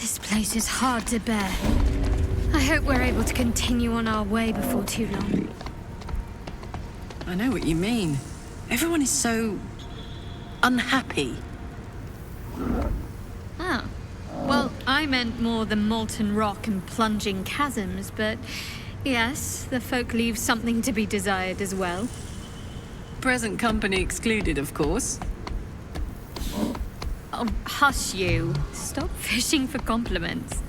This place is hard to bear. I hope we're able to continue on our way before too long. I know what you mean. Everyone is so unhappy. Oh. Well, I meant more the molten rock and plunging chasms, but yes, the folk leave something to be desired as well. Present company excluded, of course. Oh, hush you. Stop fishing for compliments.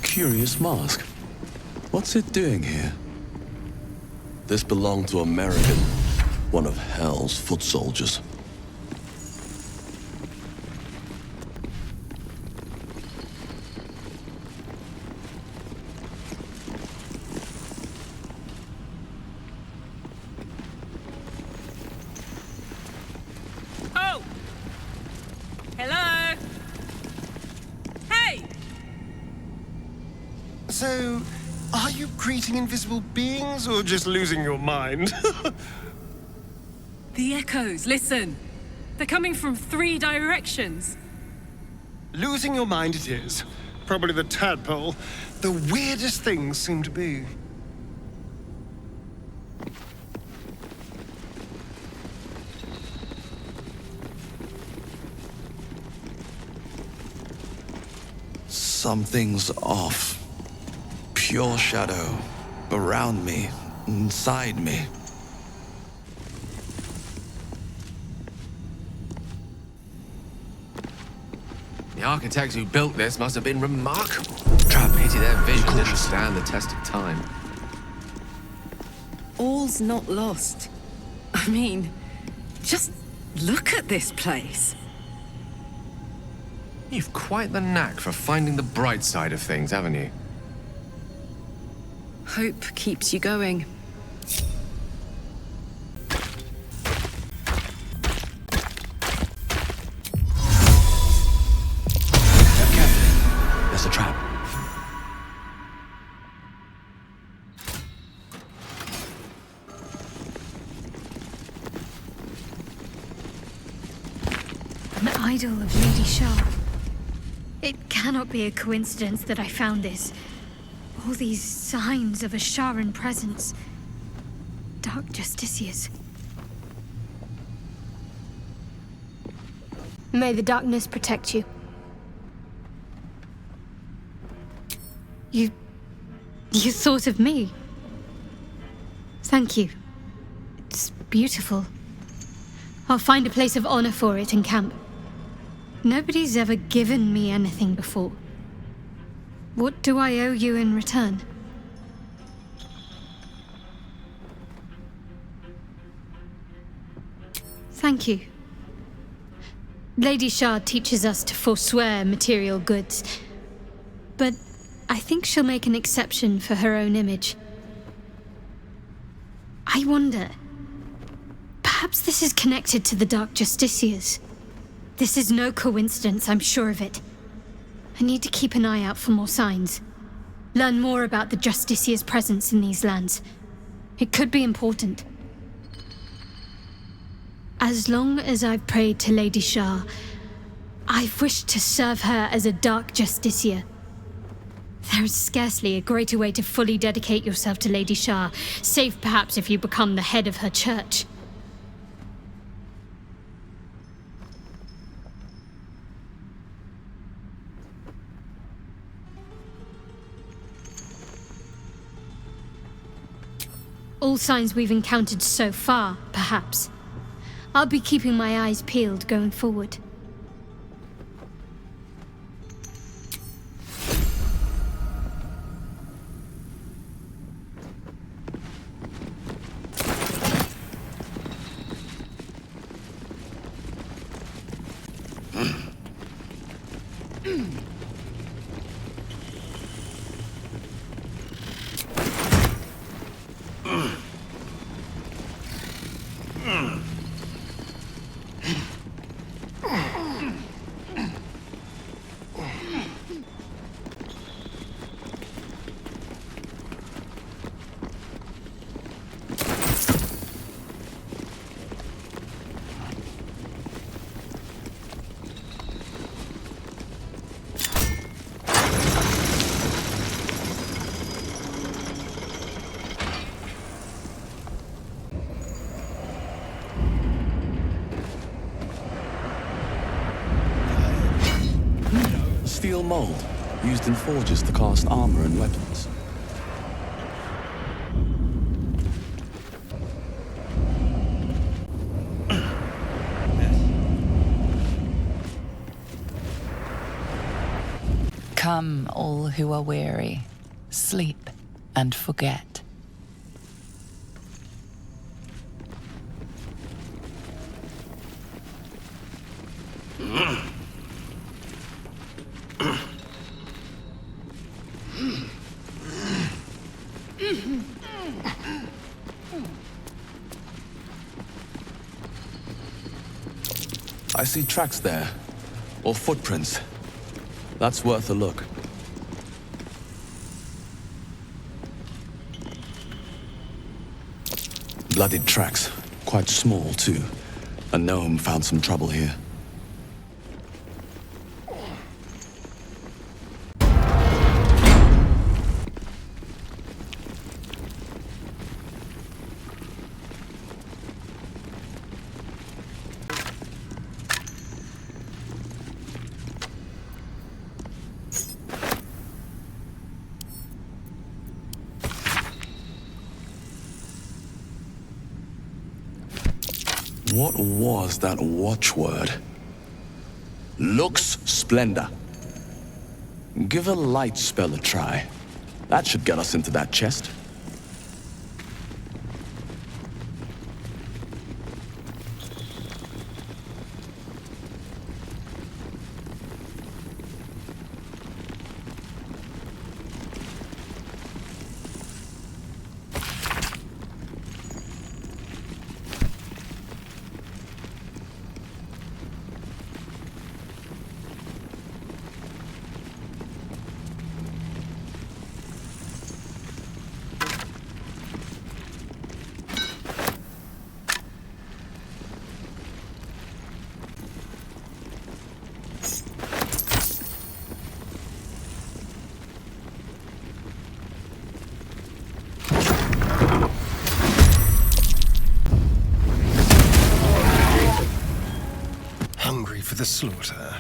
Curious mask. What's it doing here? This belonged to American, one of Hell's foot soldiers. Oh! Hello? Hey! So, are you greeting invisible beings or just losing your mind? The echoes, listen. They're coming from 3 directions. Losing your mind it is. Probably the tadpole. The weirdest things seem to be. Something's off. Pure shadow. Around me. Inside me. The architects who built this must have been remarkable. Pity their vision didn't stand the test of time. All's not lost. I mean, just look at this place. You've quite the knack for finding the bright side of things, haven't you? Hope keeps you going. There's a trap. An idol of Lady Shah. It cannot be a coincidence that I found this. All these signs of a Sharan presence. Dark Justiciars. May the darkness protect you. You thought of me. Thank you. It's beautiful. I'll find a place of honor for it in camp. Nobody's ever given me anything before. What do I owe you in return? Thank you. Lady Shah teaches us to forswear material goods, but I think she'll make an exception for her own image. I wonder, perhaps this is connected to the Dark Justiciars. This is no coincidence, I'm sure of it. I need to keep an eye out for more signs. Learn more about the Justiciars' presence in these lands. It could be important. As long as I've prayed to Lady Shah, I've wished to serve her as a Dark Justiciar. There is scarcely a greater way to fully dedicate yourself to Lady Shah, save perhaps if you become the head of her church. All signs we've encountered so far, perhaps. I'll be keeping my eyes peeled going forward. steel mold used in forges to cast armor and weapons. Come, all who are weary, sleep and forget. I see tracks there, or footprints. That's worth a look. Bloodied tracks, quite small too. A gnome found some trouble here. What was that watchword? Lux Splendor. Give a light spell a try. That should get us into that chest. Hungry for the slaughter.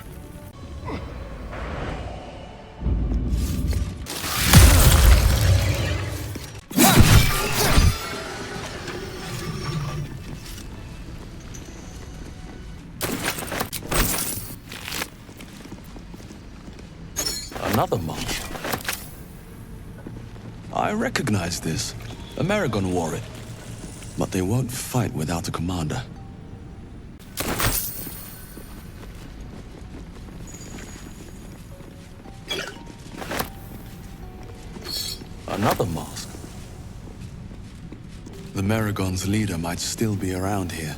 Another monk. I recognize this. Amerigon wore it. But they won't fight without a commander. Another mask. The Maragon's leader might still be around here.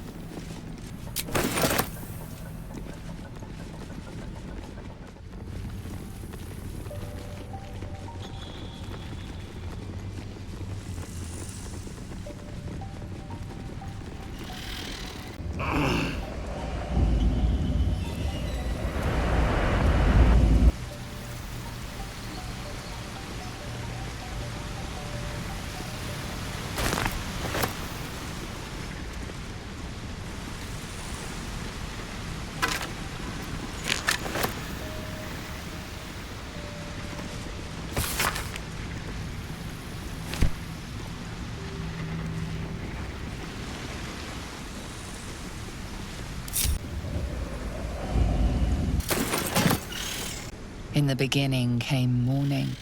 In the beginning came morning,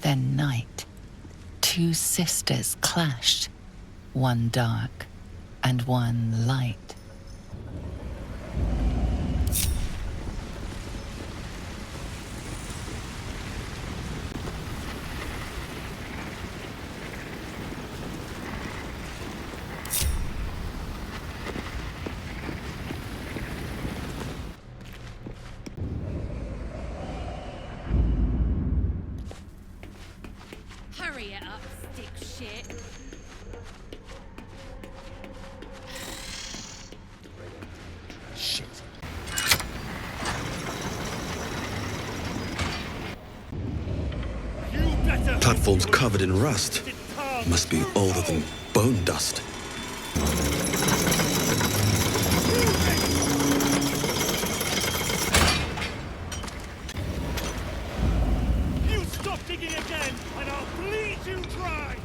then night. Two sisters clashed, one dark and one light. Hurry it up, stick shit. Shit. Platforms covered in rust. Must be older than bone dust. digging again, and I'll bleed you dry!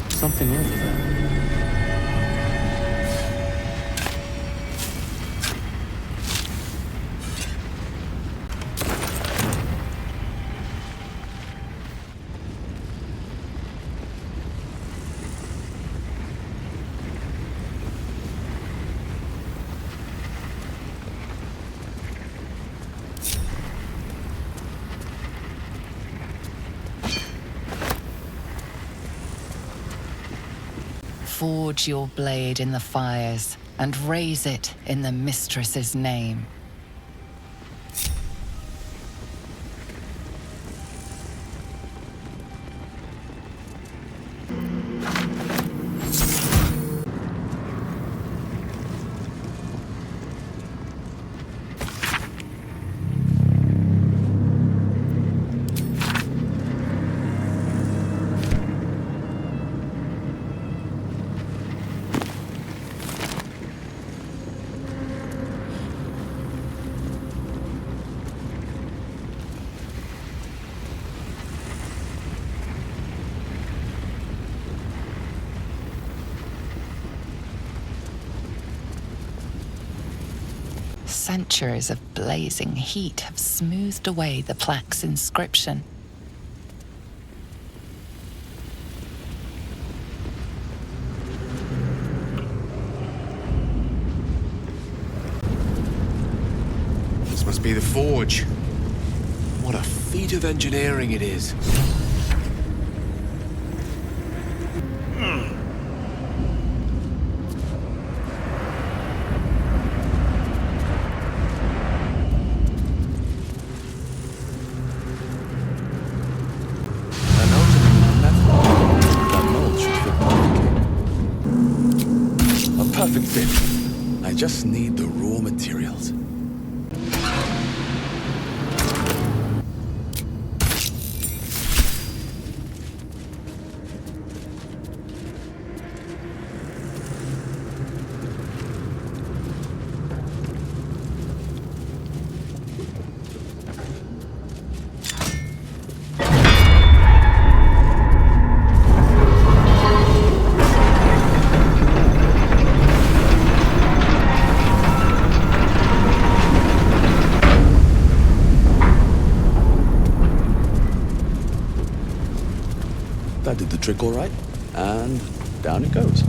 Something over there. Forge your blade in the fires and raise it in the mistress's name. Centuries of blazing heat have smoothed away the plaque's inscription. This must be the forge. What a feat of engineering it is. Perfect fit. I just need the raw materials. That did the trick all right, and down it goes.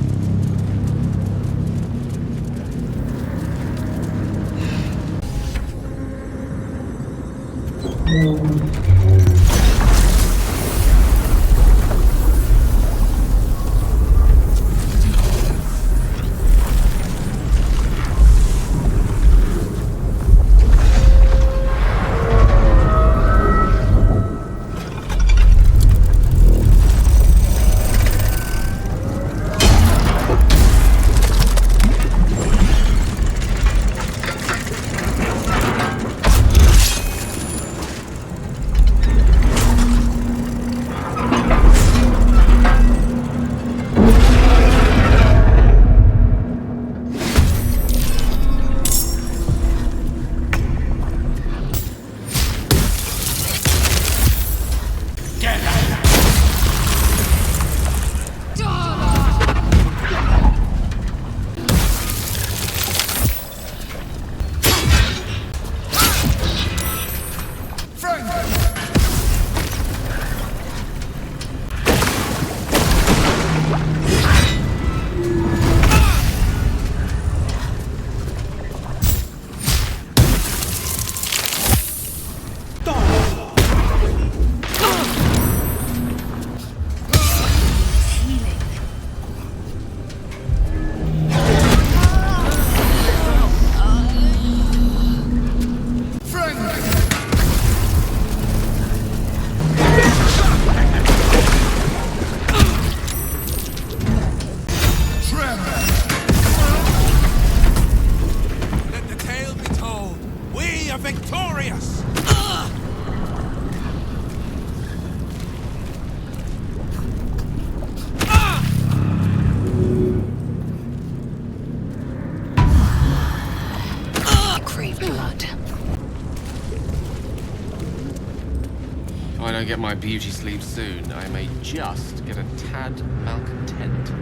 get my beauty sleep soon, I may just get a tad malcontent.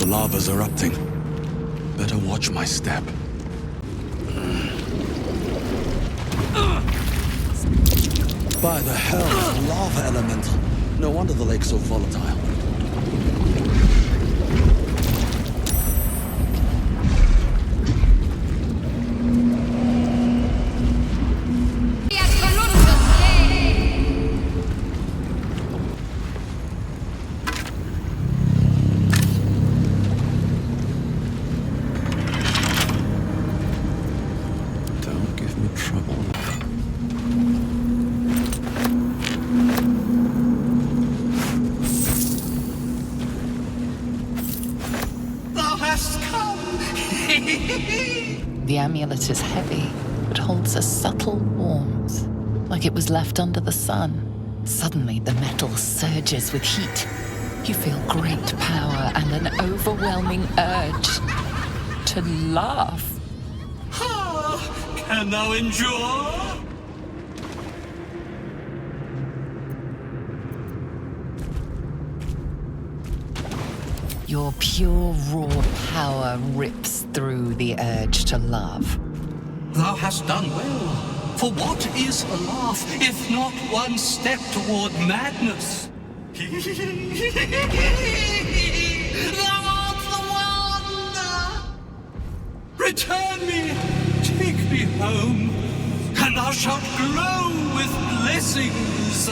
Lava's erupting. Better watch my step. By the hell, lava elemental. No wonder the lake's so volatile. The amulet is heavy, but holds a subtle warmth, like it was left under the sun. Suddenly, the metal surges with heat. You feel great power and an overwhelming urge to laugh. Can thou endure? Your pure, raw power rips through the urge to love. Thou hast done well. For what is a laugh, if not one step toward madness? Thou art the one! Return me, take me home, and thou shalt glow with blessings.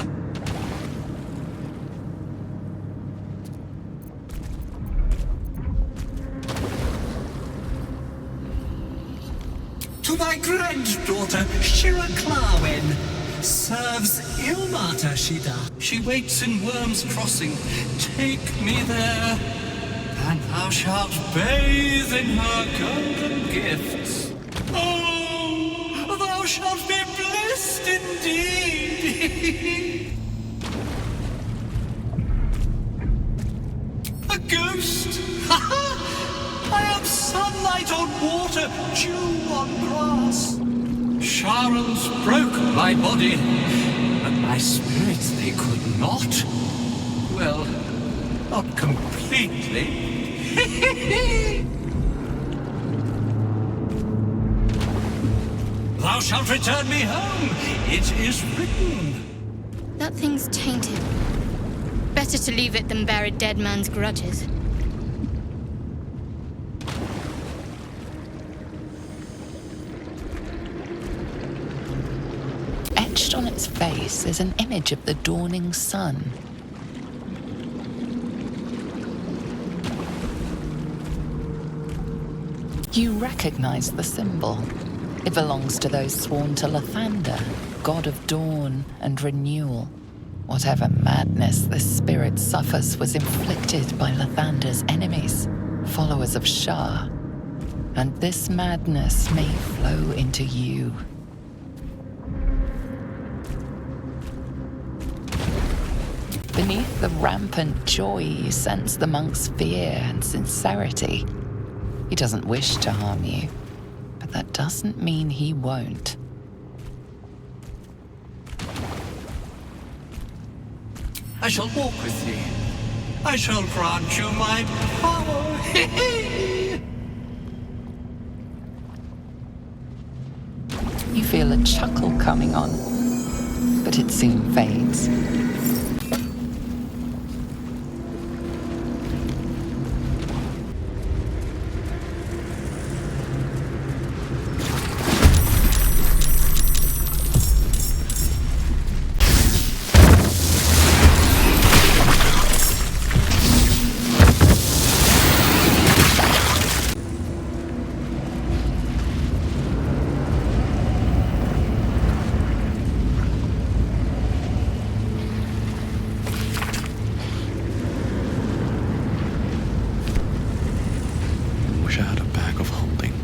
To thy granddaughter, Shira Clawen, serves Ilmata Shida. She waits in Worm's Crossing. Take me there, and thou shalt bathe in her golden gifts. Oh, thou shalt be blessed indeed. A ghost? Ha ha! I am sunlight on water, dew on grass. Sharons broke my body, but my spirit they could not. Well, not completely. Thou shalt return me home. It is written. That thing's tainted. Better to leave it than bear a dead man's grudges. Etched on its face is an image of the dawning sun. You recognize the symbol. It belongs to those sworn to Lathander, god of dawn and renewal. Whatever madness this spirit suffers was inflicted by Lathander's enemies, followers of Shah. And this madness may flow into you. Beneath the rampant joy, you sense the monk's fear and sincerity. He doesn't wish to harm you, but that doesn't mean he won't. I shall walk with thee. I shall grant you my power. You feel a chuckle coming on. but it soon fades. Wish I had a bag of holding.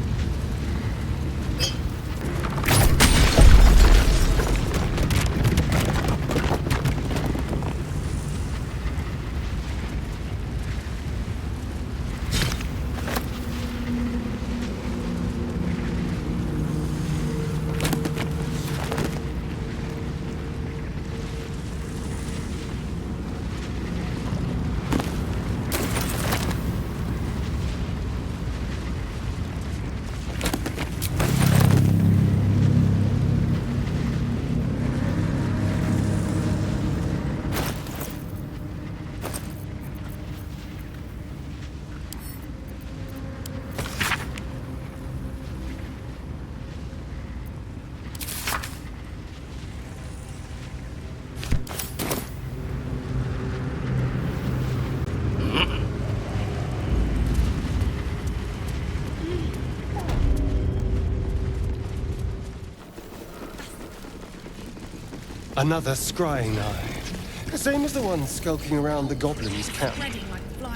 Another scrying eye. The same as the one skulking around the goblin's camp.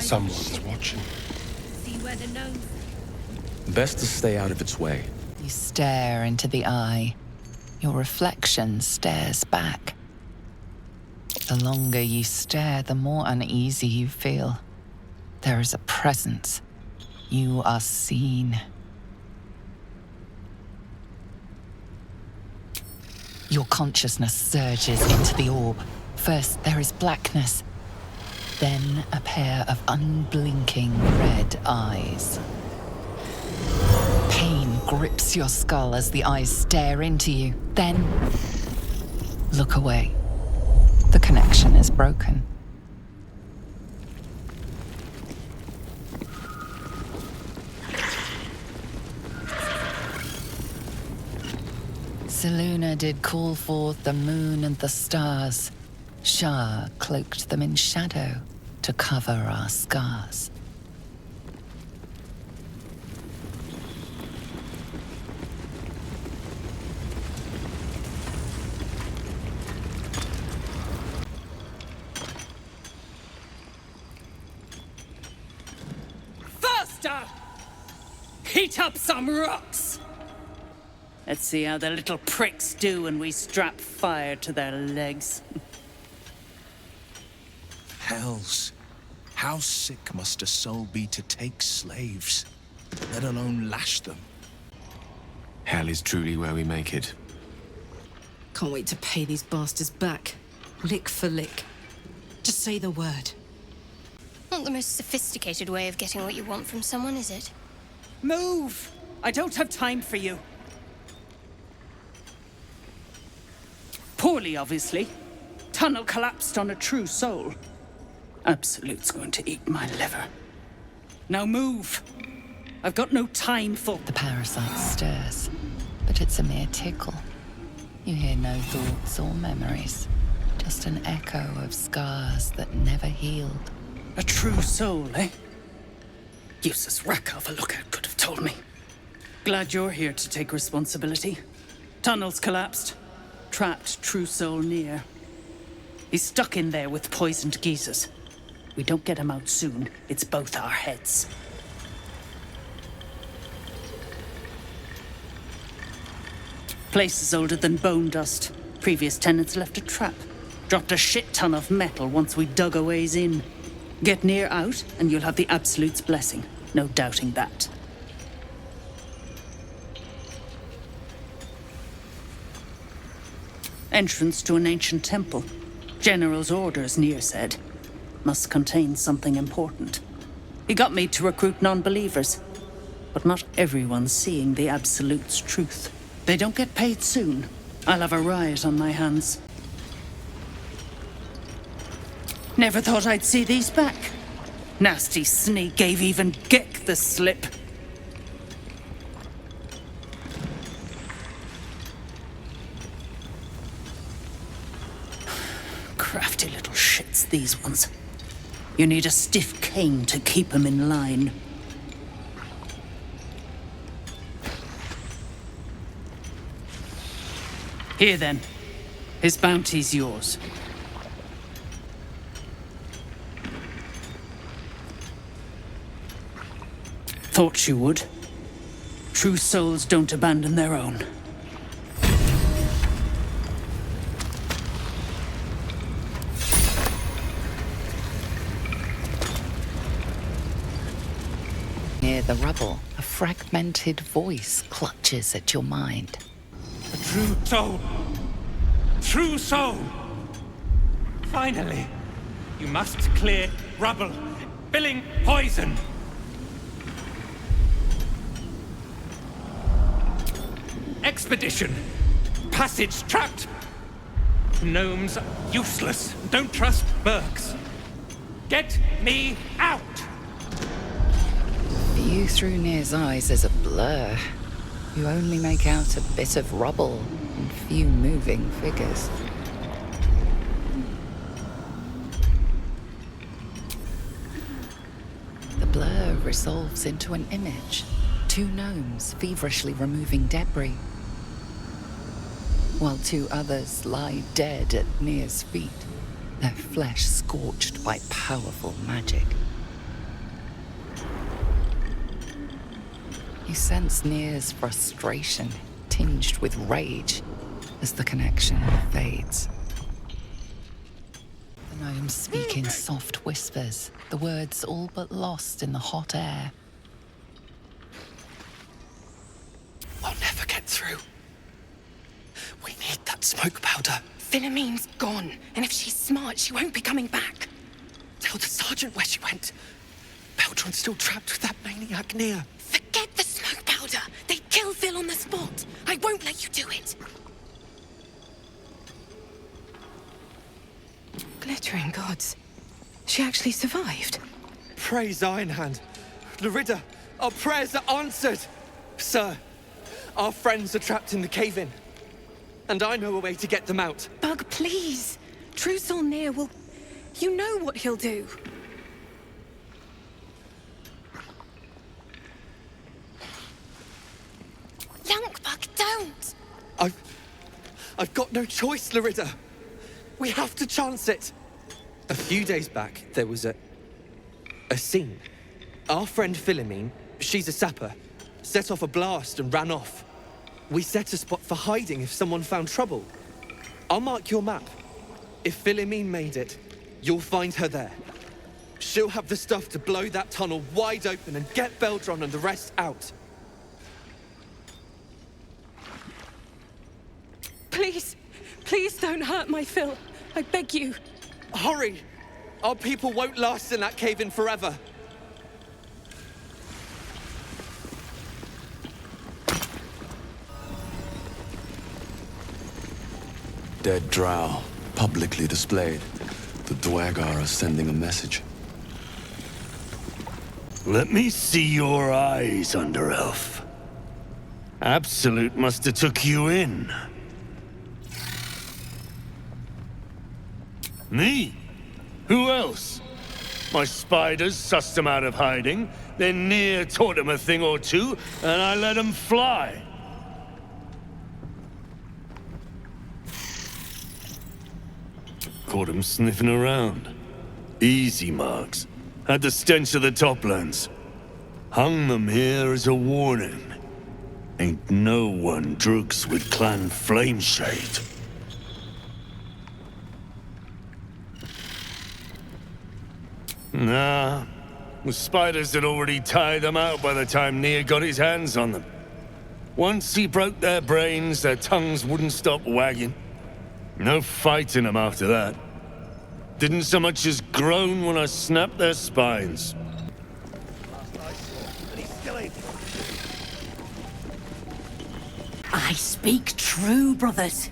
Someone's watching. Best to stay out of its way. You stare into the eye. Your reflection stares back. The longer you stare, the more uneasy you feel. There is a presence. You are seen. Your consciousness surges into the orb. First, there is blackness. Then, a pair of unblinking red eyes. Pain grips your skull as the eyes stare into you. Then, look away. The connection is broken. Seluna did call forth the moon and the stars. Shah cloaked them in shadow to cover our scars. Faster! Heat up some rocks! Let's see how the little pricks do when we strap fire to their legs. Hells. How sick must a soul be to take slaves, let alone lash them? Hell is truly where we make it. Can't wait to pay these bastards back. Lick for lick. Just say the word. Not the most sophisticated way of getting what you want from someone, is it? Move! I don't have time for you. Poorly, obviously. Tunnel collapsed on a true soul. Absolute's going to eat my liver. Now move! I've got no time for... The parasite stirs, but it's a mere tickle. You hear no thoughts or memories, just an echo of scars that never healed. A true soul, eh? Useless wreck of a lookout could have told me. Glad you're here to take responsibility. Tunnel's collapsed. Trapped true soul near. He's stuck in there with poisoned geezers. We don't get him out soon, it's both our heads. Place is older than bone dust. Previous tenants left a trap. Dropped a shit ton of metal once we dug a ways in. Get near out, and you'll have the Absolute's blessing. No doubting that. Entrance to an ancient temple. General's orders, Nier said. Must contain something important. He got me to recruit non-believers. But not everyone's seeing the Absolute's truth. They don't get paid soon. I'll have a riot on my hands. Never thought I'd see these back. Nasty sneak gave even Gick the slip. Crafty little shits, these ones. You need a stiff cane to keep them in line. Here then. His bounty's yours. Thought you would. True souls don't abandon their own. Near the rubble, a fragmented voice clutches at your mind. A true soul! True soul! Finally! You must clear rubble, spilling poison! Expedition! Passage trapped! Gnomes useless. Don't trust mercs. Get me out! The view through Nir's eyes is a blur. You only make out a bit of rubble and few moving figures. The blur resolves into an image. Two gnomes feverishly removing debris, while two others lie dead at Nir's feet, their flesh scorched by powerful magic. You sense Nir's frustration, tinged with rage, as the connection fades. The gnomes speak in soft whispers, the words all but lost in the hot air. I'll never get through. We need that smoke powder. Philomene's gone, and if she's smart, she won't be coming back. Tell the sergeant where she went. Beldron's still trapped with that maniac Nir. Forget the smoke powder. They'd kill Phil on the spot. I won't let you do it. Glittering gods. She actually survived. Praise Ironhand. Larida, our prayers are answered. Sir, our friends are trapped in the cave-in. And I know a way to get them out. Bug, please. True Soul Nir will... You know what he'll do. Bug, don't! I've got no choice, Larida. We have to chance it. A few days back, there was a scene. Our friend Philomene, she's a sapper, set off a blast and ran off. We set a spot for hiding if someone found trouble. I'll mark your map. If Philomene made it, you'll find her there. She'll have the stuff to blow that tunnel wide open and get Beldron and the rest out. Please, please don't hurt my Phil. I beg you. Hurry! Our people won't last in that cave-in forever. Dead drow, publicly displayed. The Dwagar are sending a message. Let me see your eyes, Underelf. Absolute must have took you in. Me? Who else? My spiders sussed them out of hiding, then Nir taught them a thing or two, and I let them fly. Caught him sniffing around. Easy marks. Had the stench of the Toplands. Hung them here as a warning. Ain't no one droogs with Clan Flameshade. Nah. The spiders had already tied them out by the time Nir got his hands on them. Once he broke their brains, their tongues wouldn't stop wagging. No fighting them after that. Didn't so much as groan when I snapped their spines. I speak true, brothers.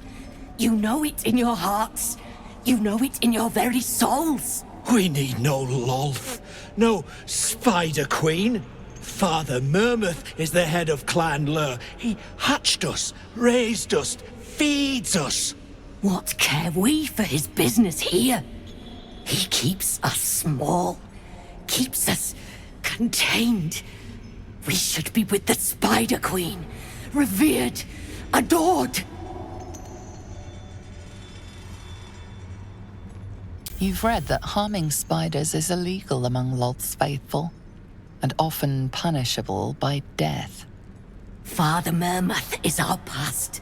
You know it in your hearts. You know it in your very souls. We need no Lolth, no Spider Queen. Father Mermouth is the head of Clan Lur. He hatched us, raised us, feeds us. What care we for his business here? He keeps us small, keeps us contained. We should be with the Spider Queen, revered, adored. You've read that harming spiders is illegal among Lolth's faithful, and often punishable by death. Father Mermouth is our past.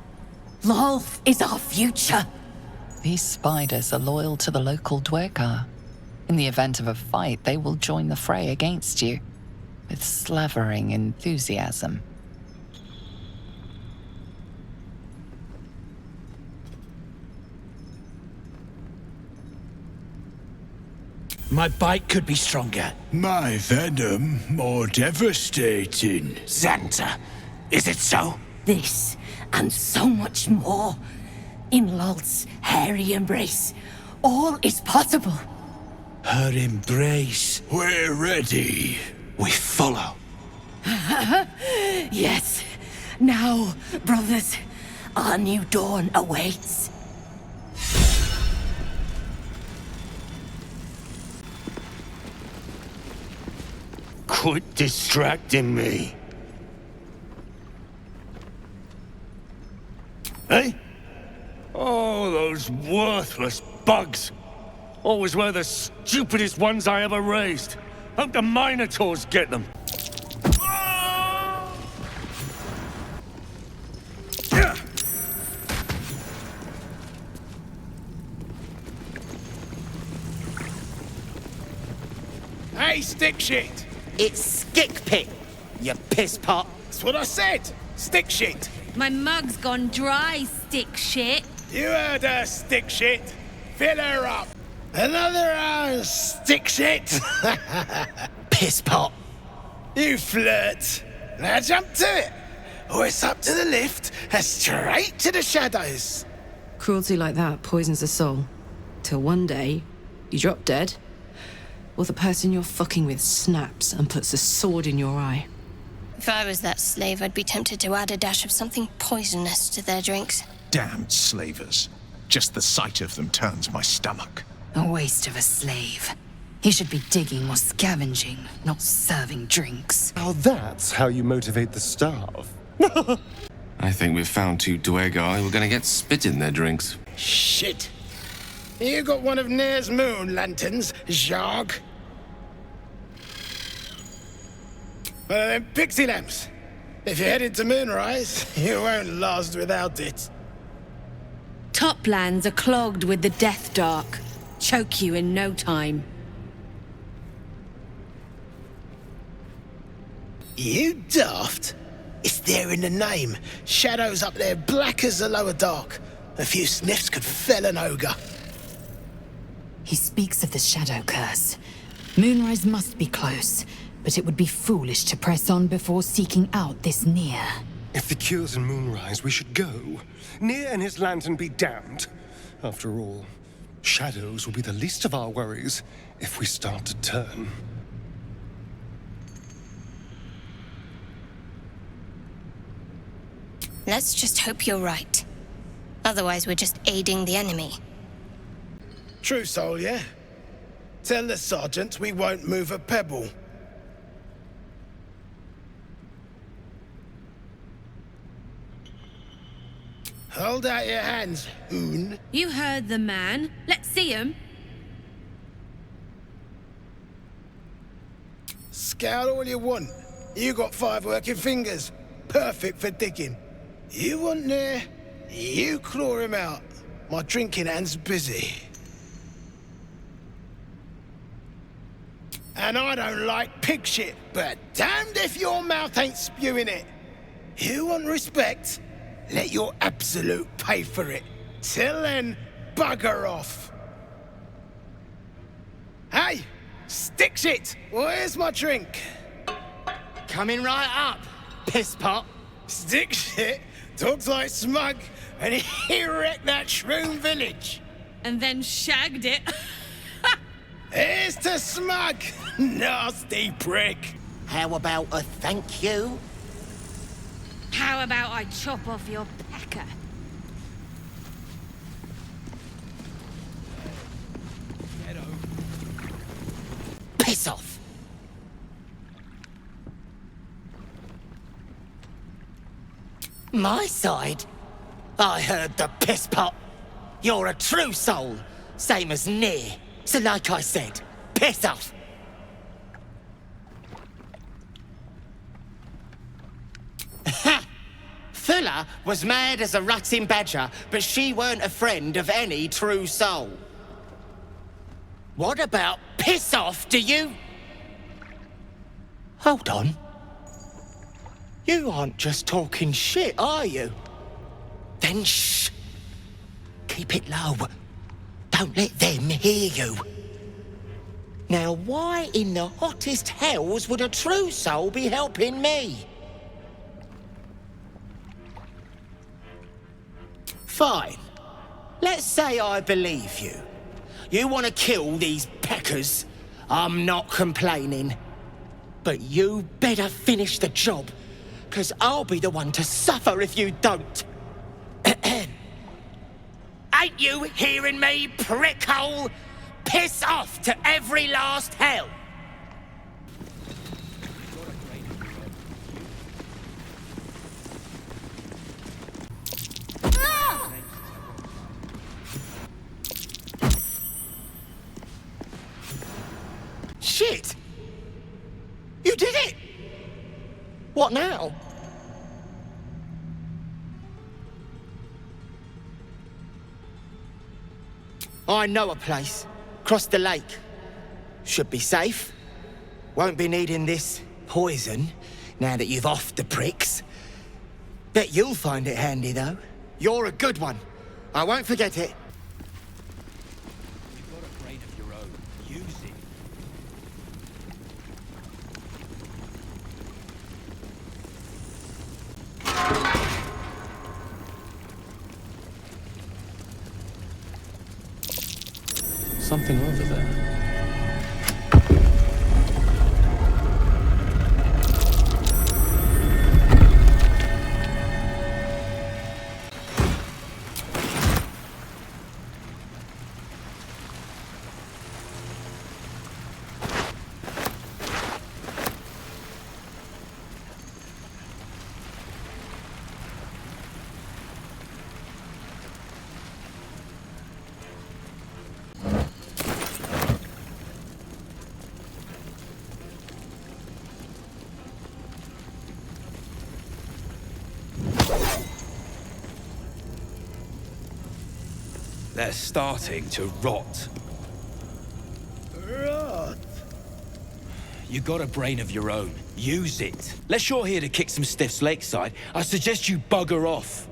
Lolth is our future. These spiders are loyal to the local Dwergar. In the event of a fight, they will join the fray against you, with slavering enthusiasm. My bite could be stronger. My venom more devastating. Xanta, is it so? This and so much more. In Lolth's hairy embrace, all is possible. Her embrace. We're ready. We follow. Yes. Now, brothers, our new dawn awaits. Quit distracting me. Hey? Oh, those worthless bugs. Always were the stupidest ones I ever raised. Hope the Minotaurs get them. Hey, stick shit! It's Skick Pit, you piss pot. That's what I said! Stick shit! My mug's gone dry, stick shit. You heard her, stick shit! Fill her up! Another round, stick shit! Piss pot. You flirt! Now jump to it! Or it's up to the lift and straight to the shadows! Cruelty like that poisons the soul. Till one day, you drop dead, or the person you're fucking with snaps and puts a sword in your eye. If I was that slave, I'd be tempted to add a dash of something poisonous to their drinks. Damned slavers. Just the sight of them turns my stomach. A waste of a slave. He should be digging or scavenging, not serving drinks. Oh, that's how you motivate the starve. I think we've found two Dwergar who are going to get spit in their drinks. Shit! You got one of Nair's moon lanterns, Zharg? One of them pixie lamps. If you're headed to Moonrise, you won't last without it. Toplands are clogged with the Death Dark. Choke you in no time. You daft? It's there in the name. Shadows up there black as the lower dark. A few sniffs could fell an ogre. He speaks of the shadow curse. Moonrise must be close, but it would be foolish to press on before seeking out this near. If the cure's in Moonrise, we should go. Near and his lantern be damned. After all, shadows will be the least of our worries if we start to turn. Let's just hope you're right. Otherwise, we're just aiding the enemy. True soul, yeah? Tell the sergeant we won't move a pebble. Hold out your hands, Hoon. You heard the man. Let's see him. Scout all you want. You got 5 working fingers. Perfect for digging. You want there, you claw him out. My drinking hand's busy. And I don't like pig shit, but damned if your mouth ain't spewing it. You want respect? Let your absolute pay for it. Till then, bugger off. Hey, stick shit! Where's my drink? Coming right up, piss pot. Stick shit talks like smug, and he wrecked that shroom village. And then shagged it. Hey! to smug, nasty prick. How about a thank you? How about I chop off your pecker? Piss off! My side? I heard the piss pot. You're a true soul, same as near. So like I said, piss off! Ha! Fuller was mad as a rutting badger, but she weren't a friend of any true soul. What about piss off, do you? Hold on. You aren't just talking shit, are you? Then shh. Keep it low. Don't let them hear you. Now, why in the hottest hells would a true soul be helping me? Fine. Let's say I believe you. You want to kill these peckers. I'm not complaining. But you better finish the job, because I'll be the one to suffer if you don't. Ain't you hearing me, prickhole? Piss off to every last hell! Shit! You did it! What now? I know a place. Across the lake. Should be safe. Won't be needing this poison now that you've offed the pricks. Bet you'll find it handy, though. You're a good one. I won't forget it. You've got a brain of your own. Use it. Something over there. They're starting to rot. Rot? You got a brain of your own. Use it. Unless you're here to kick some stiffs lakeside, I suggest you bugger off.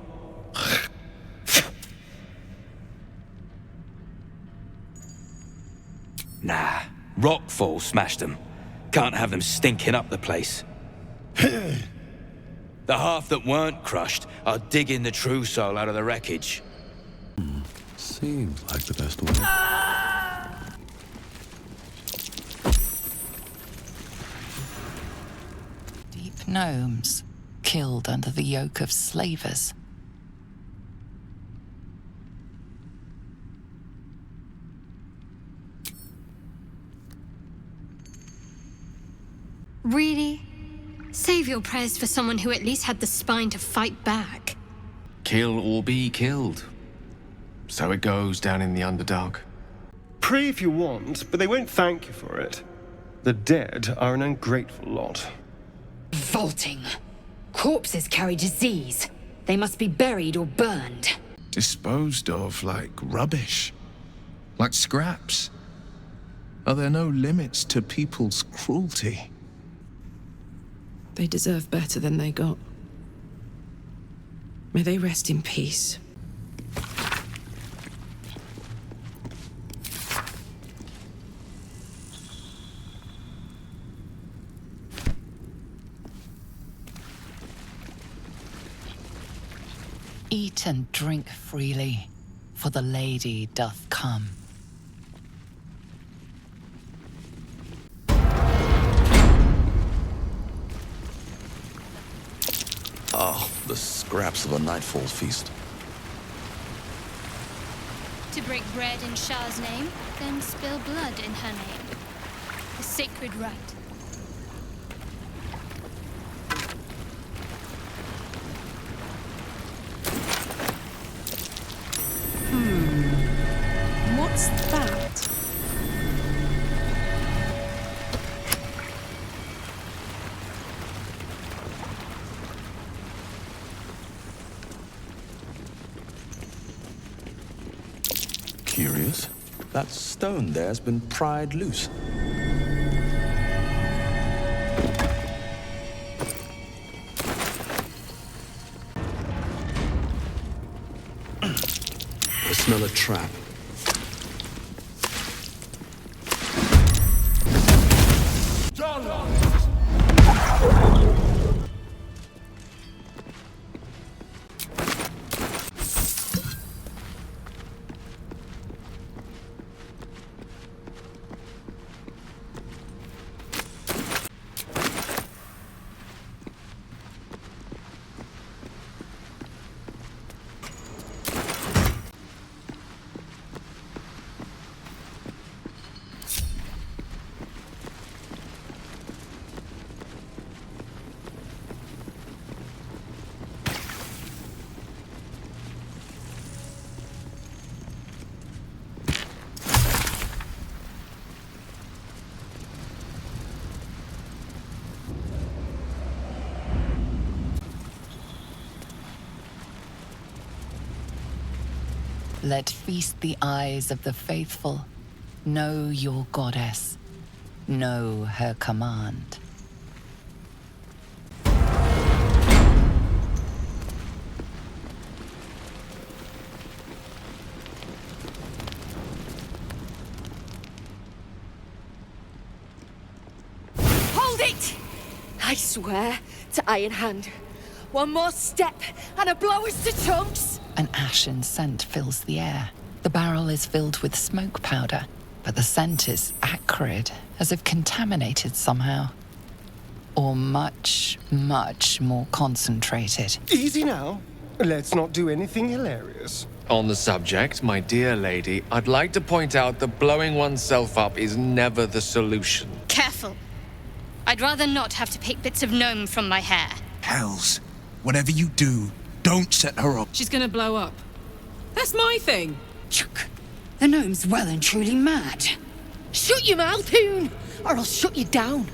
Nah, rockfall smashed them. Can't have them stinking up the place. The half that weren't crushed are digging the true soul out of the wreckage. Seems like the best way. Deep gnomes, killed under the yoke of slavers. Really? Save your prayers for someone who at least had the spine to fight back. Kill or be killed. So it goes down in the Underdark. Pray if you want, but they won't thank you for it. The dead are an ungrateful lot. Vaulting. Corpses carry disease. They must be buried or burned. Disposed of like rubbish. Like scraps. Are there no limits to people's cruelty? They deserve better than they got. May they rest in peace. Eat and drink freely, for the lady doth come. the scraps of a nightfall feast. To break bread in Shah's name, then spill blood in her name. A sacred rite. What's that? Curious. That stone there's been pried loose. I smell a trap. Let feast the eyes of the faithful. Know your goddess. Know her command. Hold it! I swear to Iron Hand. One more step and a blow us to chunks! An ashen scent fills the air. The barrel is filled with smoke powder, but the scent is acrid, as if contaminated somehow. Or much, much more concentrated. Easy now. Let's not do anything hilarious. On the subject, my dear lady, I'd like to point out that blowing oneself up is never the solution. Careful. I'd rather not have to pick bits of gnome from my hair. Hells. Whatever you do, don't set her up. She's gonna blow up. That's my thing. Chuck, the gnome's well and truly mad. Shut your mouth, Hoon, or I'll shut you down.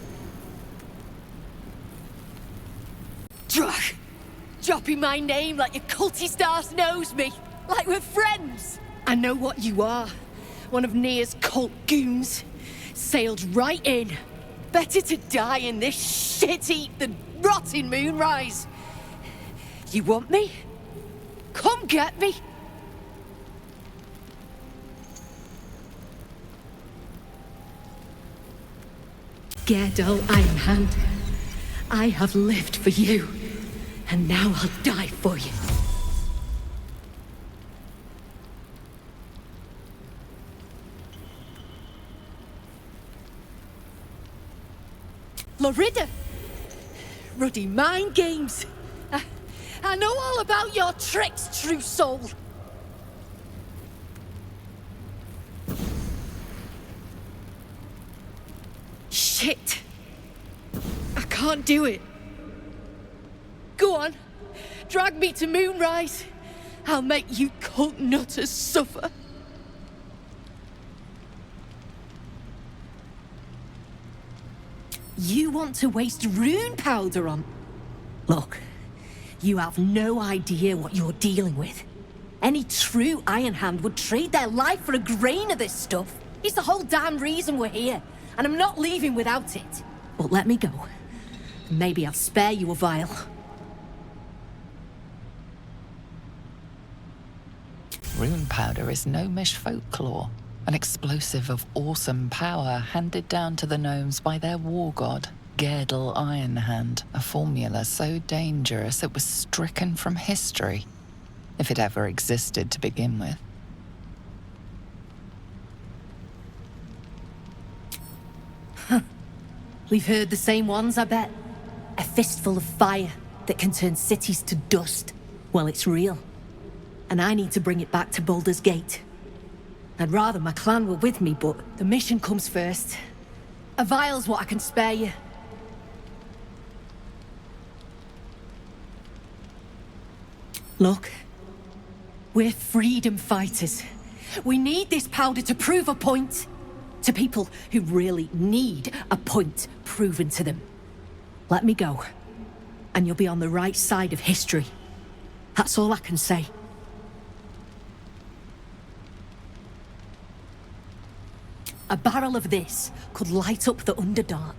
Drug, dropping my name like your cultist ass knows me, like we're friends. I know what you are, one of Nia's cult goons. Sailed right in. Better to die in this shit heap than rot in Moonrise. You want me? Come get me. Gerdel Ironhand, I have lived for you, and now I'll die for you. Lorida! Ruddy mind games. I know all about your tricks, true soul. Shit. I can't do it. Go on. Drag me to Moonrise. I'll make you cult nutters suffer. You want to waste rune powder on... Look. You have no idea what you're dealing with. Any true Iron Hand would trade their life for a grain of this stuff. It's the whole damn reason we're here, and I'm not leaving without it. But let me go. Maybe I'll spare you a vial. Rune powder is gnomish folklore, an explosive of awesome power handed down to the gnomes by their war god, Gerdel Ironhand, a formula so dangerous it was stricken from history, if it ever existed to begin with. We've heard the same ones, I bet. A fistful of fire, that can turn cities to dust, well, it's real. And I need to bring it back to Baldur's Gate. I'd rather my clan were with me, but the mission comes first. A vial's what I can spare you. Look, we're freedom fighters. We need this powder to prove a point. To people who really need a point proven to them. Let me go, and you'll be on the right side of history. That's all I can say. A barrel of this could light up the Underdark.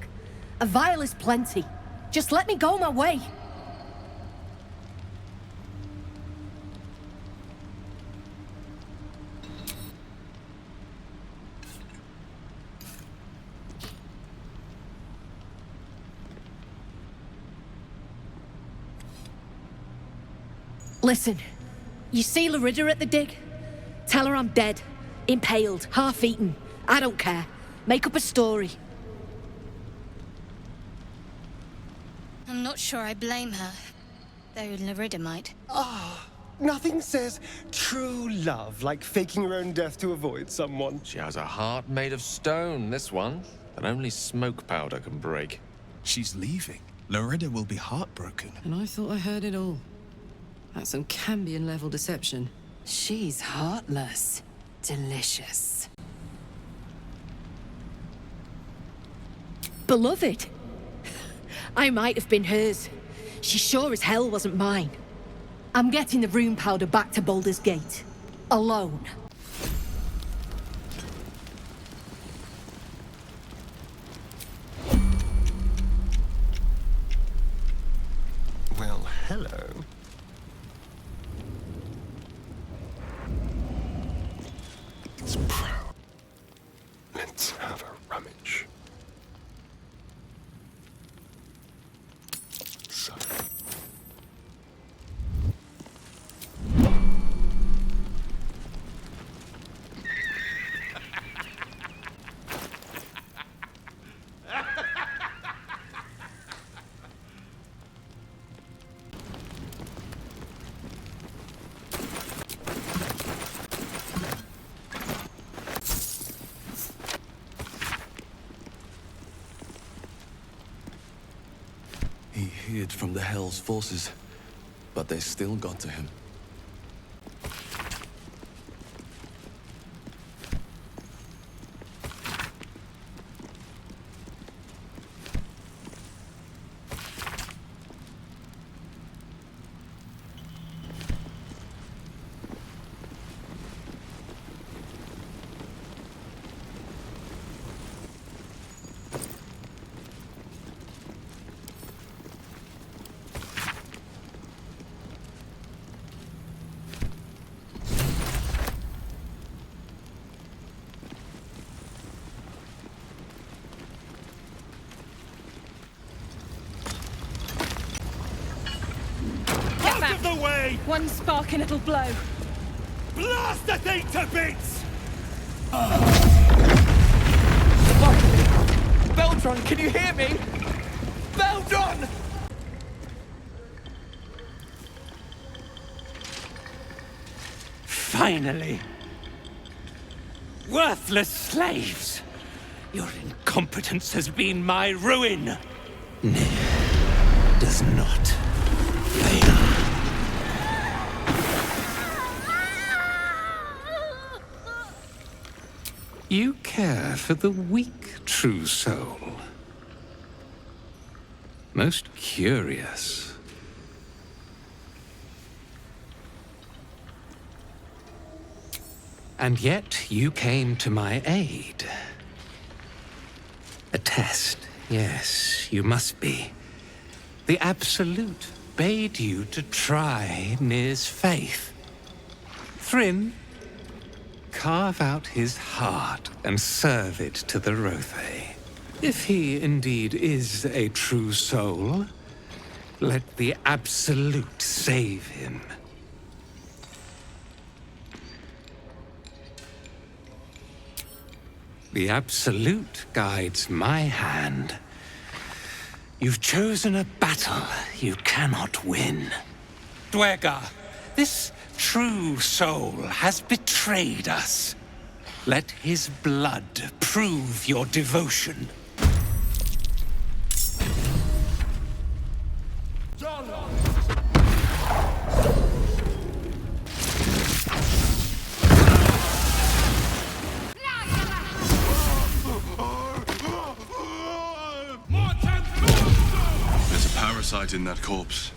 A vial is plenty. Just let me go my way. Listen, you see Lorida at the dig? Tell her I'm dead, impaled, half-eaten. I don't care. Make up a story. I'm not sure I blame her, though Lorida might. Nothing says true love like faking your own death to avoid someone. She has a heart made of stone, this one, that only smoke powder can break. She's leaving. Lorida will be heartbroken. And I thought I heard it all. That's some Cambion-level deception. She's heartless. Delicious. Beloved? I might have been hers. She sure as hell wasn't mine. I'm getting the rune powder back to Baldur's Gate. Alone. Well, hello. It's proud. Let's have a rummage. So. He hid from the Hell's forces, but they still got to him. Out of the way! One spark and it'll blow. Blast the thing to bits! Beldron, can you hear me? Beldron! Finally! Worthless slaves! Your incompetence has been my ruin! Does not fail. You care for the weak, true soul. Most curious. And yet you came to my aid. A test, yes, you must be. The Absolute bade you to try Nir's faith. Thryn, carve out his heart and serve it to the Rothe. If he indeed is a true soul, let the Absolute save him. The Absolute guides my hand. You've chosen a battle you cannot win. Dwergar, this true soul has betrayed us. Let his blood prove your devotion. There's a parasite in that corpse,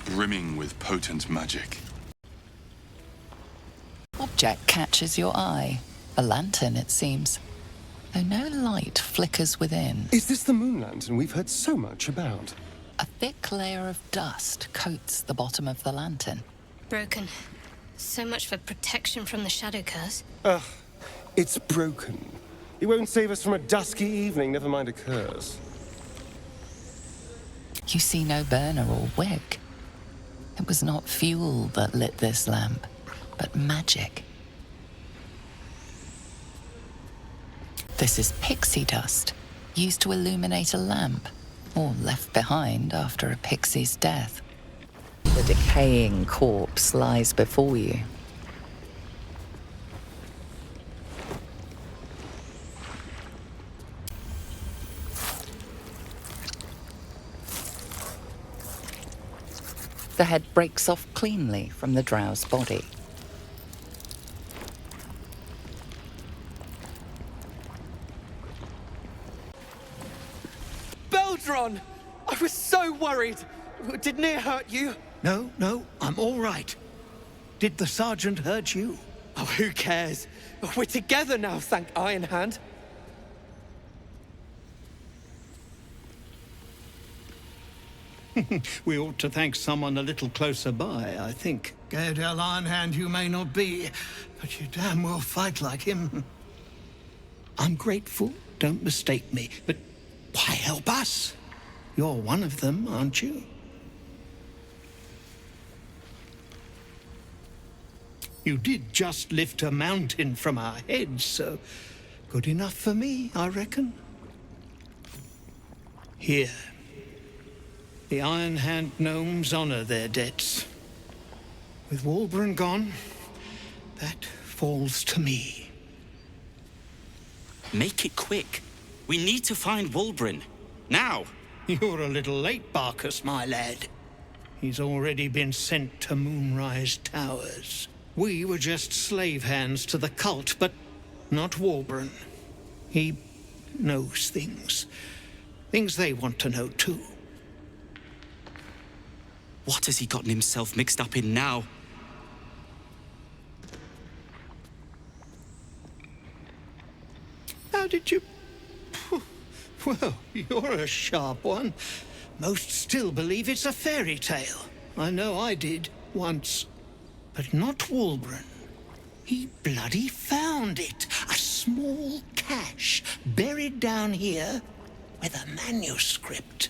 brimming with potent magic. Object catches your eye. A lantern, it seems, though no light flickers within. Is this the moon lantern we've heard so much about? A thick layer of dust coats the bottom of the lantern. Broken. So much for protection from the shadow curse. Ugh, it's broken. It won't save us from a dusky evening, never mind a curse. You see no burner or wick. It was not fuel that lit this lamp, but magic. This is pixie dust, used to illuminate a lamp, or left behind after a pixie's death. The decaying corpse lies before you. The head breaks off cleanly from the drow's body. Beldron! I was so worried. Did Near hurt you? No, I'm all right. Did the sergeant hurt you? Oh, who cares? We're together now, thank Iron Hand. We ought to thank someone a little closer by, I think. Gaedel Iron Hand you may not be, but you damn well fight like him. I'm grateful, don't mistake me, but why help us? You're one of them, aren't you? You did just lift a mountain from our heads, so good enough for me, I reckon. Here. The Iron Hand gnomes honor their debts. With Walburn gone, that falls to me. Make it quick. We need to find Walburn. Now! You're a little late, Barkus, my lad. He's already been sent to Moonrise Towers. We were just slave hands to the cult, but not Walburn. He knows things. Things they want to know, too. What has he gotten himself mixed up in now? How did you... Well, you're a sharp one. Most still believe it's a fairy tale. I know I did, once. But not Walburn. He bloody found it. A small cache buried down here with a manuscript.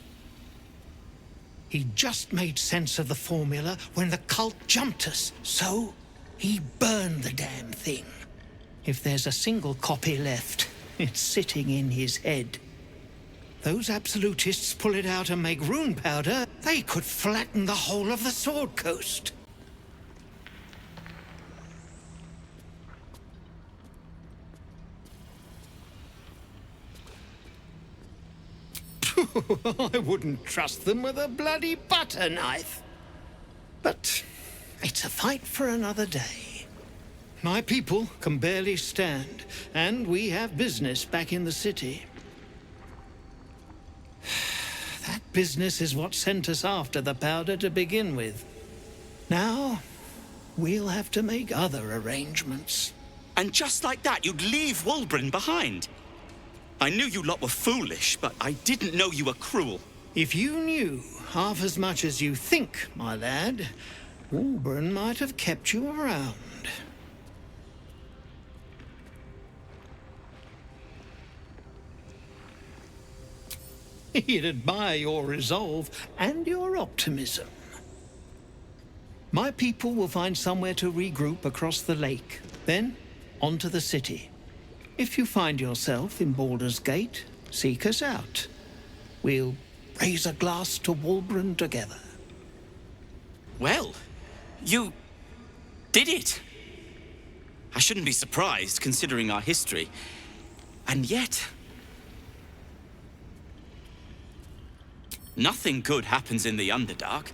He just made sense of the formula when the cult jumped us, so he burned the damn thing. If there's a single copy left, it's sitting in his head. Those absolutists pull it out and make rune powder, they could flatten the whole of the Sword Coast. I wouldn't trust them with a bloody butter knife. But it's a fight for another day. My people can barely stand, and we have business back in the city. That business is what sent us after the powder to begin with. Now, we'll have to make other arrangements. And just like that, you'd leave Walburn behind. I knew you lot were foolish, but I didn't know you were cruel. If you knew half as much as you think, my lad, Walburn might have kept you around. He'd admire your resolve and your optimism. My people will find somewhere to regroup across the lake, then on to the city. If you find yourself in Baldur's Gate, seek us out. We'll raise a glass to Walburn together. Well, you did it. I shouldn't be surprised, considering our history. And yet, nothing good happens in the Underdark.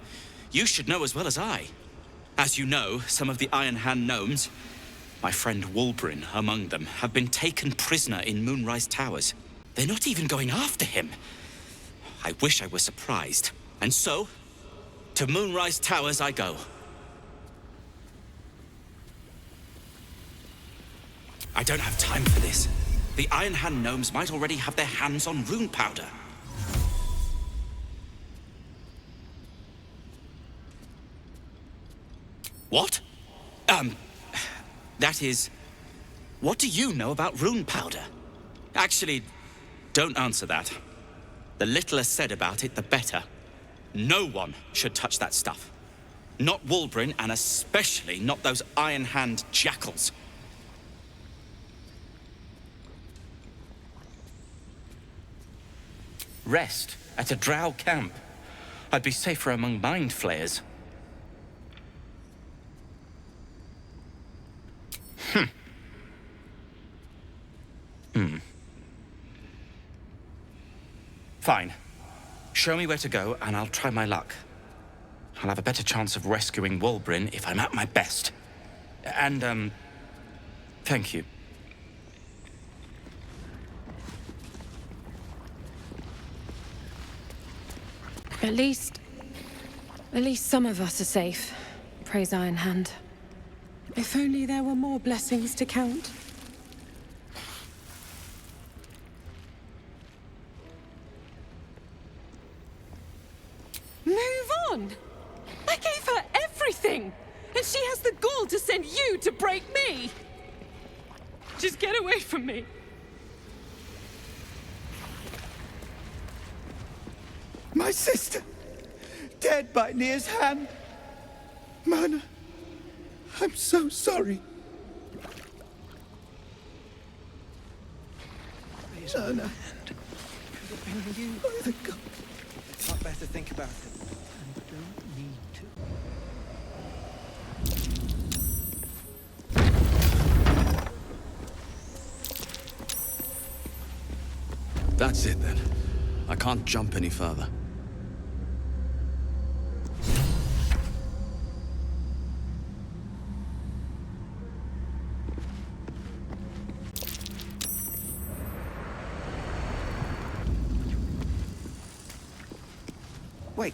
You should know as well as I. As you know, some of the Iron Hand gnomes, my friend Walburn among them, have been taken prisoner in Moonrise Towers. They're not even going after him. I wish I were surprised. And so, to Moonrise Towers I go. I don't have time for this. The Iron Hand gnomes might already have their hands on rune powder. What? That is... What do you know about rune powder? Actually, don't answer that. The littler said about it, the better. No one should touch that stuff. Not Walburn, and especially not those Iron Hand jackals. Rest at a drow camp. I'd be safer among mind flayers. Fine. Show me where to go, and I'll try my luck. I'll have a better chance of rescuing Walburn if I'm at my best. And, thank you. At least some of us are safe. Praise Iron Hand. If only there were more blessings to count. Move on! I gave her everything! And she has the gall to send you to break me! Just get away from me! My sister, dead by Nia's hand. Mana, I'm so sorry. Mana, could have been you. By the God. I'd better think about it. I don't need to. That's it then. I can't jump any further. Wait.